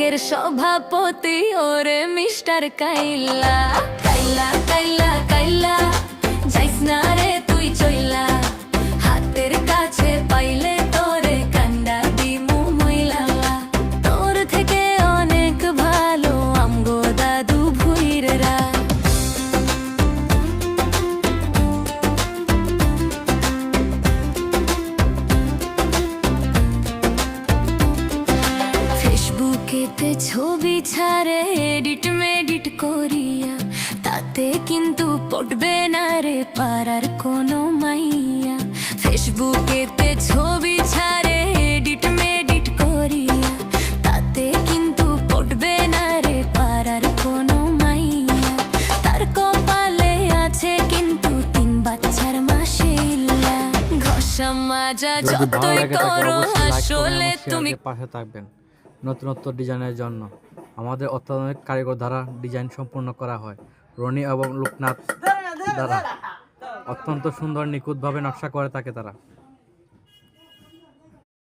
ব্যাংকের সভাপতি ওরে মিস্টার কাইলা। কাইলা কাইলা কাইলা যাইস না রে তুই চইলা, হাতের কাছে পাইলে তোরে কান্ডা দিমু মইলা। তোর থেকে অনেক ভালো আমগো দাদু ভুইরেরা। ফেসবুকেতে ছবি ছাড়ে এডিট মেডিট করিয়া, তাতে কিন্তু পটবে না রে পাড়ার কোনো মাইয়া। ফেসবুকেতে ছবি ছাড়ে এডিট মেডিট করিয়া, তাতে কিন্তু পটবে না রে পাড়ার কোনো মাইয়া। তার কপালে আছে কিন্তু 3 বাচ্চার মাশাআল্লাহ। ঘষা মাজা যদি ভালো যতই লাগে তাকে করো অবশ্যই লাইক আসলে করবেন, তুমি পাশে থাকবেন নতুনত্ব ডিজাইনের জন্য। আমাদের অত্যাধুনিক কারিগর দ্বারা ডিজাইন সম্পূর্ণ করা হয়। রনি এবং লোকনাথ দ্বারা অত্যন্ত সুন্দর নিখুঁতভাবে নকশা করে থাকে তারা।